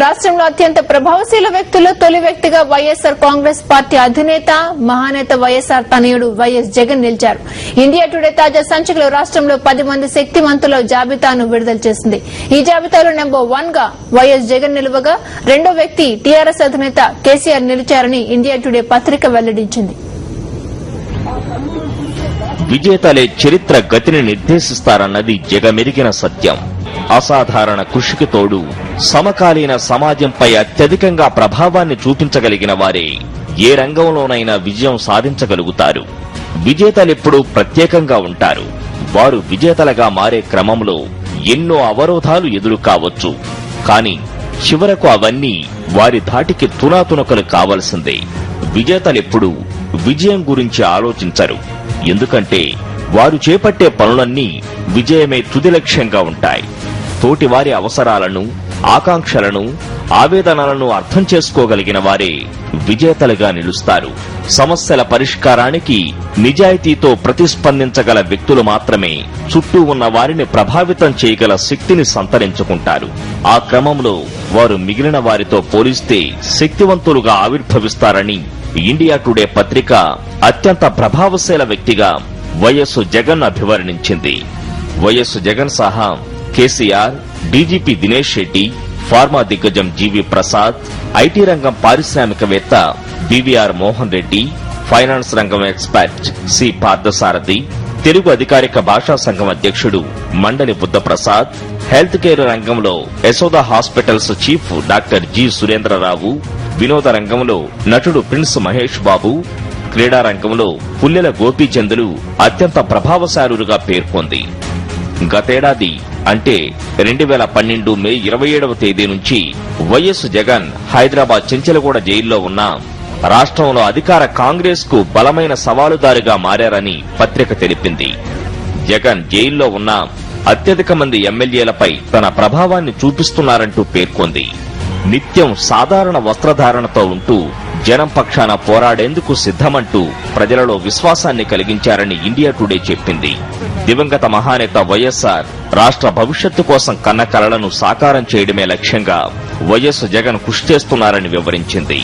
రాష్ట్రంలో అత్యంత ప్రభావశీల వ్యక్తుల్లో తొలి వ్యక్తిగా వైఎస్సార్ కాంగ్రెస్ పార్టీ అధినేత మహానేత వైఎస్సార్ తనయుడు వైఎస్ జగన్ నిలిచారు. ఇండియా టుడే తాజా సంచికలో రాష్ట్రంలో 10 మంది శక్తిమంతుల జాబితాను విడుదల చేసింది. ఈ జాబితాలో నెంబర్ 1 గా వైఎస్ జగన్ నిలువగా రెండో వ్యక్తి టీఆర్ఎస్ అధినేత కేసీఆర్ నిలిచారని ఇండియా టుడే పత్రిక వెల్లడించింది. విజేతలే చరిత్ర గతిని నిర్దేశిస్తారన్నది జగమెరిగిన సత్యం. అసాధారణ కృషికి తోడు సమకాలీన సమాజంపై అత్యధికంగా ప్రభావాన్ని చూపించగలిగిన వారే ఏ రంగంలోనైనా విజయం సాధించగలుగుతారు. విజేతలెప్పుడూ ప్రత్యేకంగా ఉంటారు. వారు విజేతలుగా మారే క్రమంలో ఎన్నో అవరోధాలు ఎదురు కావచ్చు. కానీ చివరకు అవన్నీ వారి ధాటికి తునాతునకలు కావలసిందే. విజేతలెప్పుడూ విజయం గురించి ఆలోచించరు. ఎందుకంటే వారు చేపట్టే పనులన్నీ విజయమే తుది లక్ష్యంగా ఉంటాయి. తోటివారి అవసరాలను, ఆకాంక్షలను, ఆవేదనలను అర్థం చేసుకోగలిగిన వారే విజేతలుగా నిలుస్తారు. సమస్యల పరిష్కారానికి నిజాయితీతో ప్రతిస్పందించగల వ్యక్తులు మాత్రమే చుట్టూ ఉన్న వారిని ప్రభావితం చేయగల శక్తిని సంతరించుకుంటారు. ఆ క్రమంలో వారు మిగిలిన వారితో పోలిస్తే శక్తివంతులుగా ఆవిర్భవిస్తారని ఇండియా టుడే పత్రిక అత్యంత ప్రభావశీల వ్యక్తిగా వైఎస్ జగన్ అభివర్ణించింది. వైఎస్ జగన్ సహా కేసీఆర్, డీజీపీ దినేష్ రెడ్డి, ఫార్మా దిగ్గజం జీవీ ప్రసాద్, ఐటీ రంగం పారిశ్రామికవేత్త బీవీఆర్ మోహన్ రెడ్డి, ఫైనాన్స్ రంగం ఎక్స్పర్ట్ సి పార్థసారథి, తెలుగు అధికారిక భాషా సంఘం అధ్యక్షుడు మండలి బుద్ధప్రసాద్, హెల్త్ కేర్ రంగంలో Yashoda hospitals chief doctor G Surendra Rao, వినోద రంగంలో నటుడు ప్రిన్స్ మహేష్ బాబు, క్రీడా రంగంలో పుల్లెల గోపీచందులు అత్యంత ప్రభావశాలుగా పేర్కొంది. గతేడాది అంటే 2012 మే 27వ తేదీ నుంచి వైఎస్ జగన్ హైదరాబాద్ చెంచలగూడ జైల్లో ఉన్న రాష్ట్రంలో అధికార కాంగ్రెస్ కు బలమైన సవాలుదారుగా మారారని పత్రిక తెలిపింది. జగన్ జైల్లో ఉన్న అత్యధిక మంది ఎమ్మెల్యేలపై తన ప్రభావాన్ని చూపిస్తున్నారంటూ పేర్కొంది. నిత్యం సాధారణ వస్త్రధారణతో ఉంటూ జనం పక్షాన పోరాడేందుకు సిద్ధమంటూ ప్రజలలో విశ్వాసాన్ని కలిగించారని ఇండియా టుడే చెప్పింది. దివంగత మహానేత వైఎస్సార్ రాష్ట్ర భవిష్యత్తు కోసం కన్న కలలను సాకారం చేయడమే లక్ష్యంగా వైఎస్ జగన్ కృషి చేస్తున్నారని వివరించింది.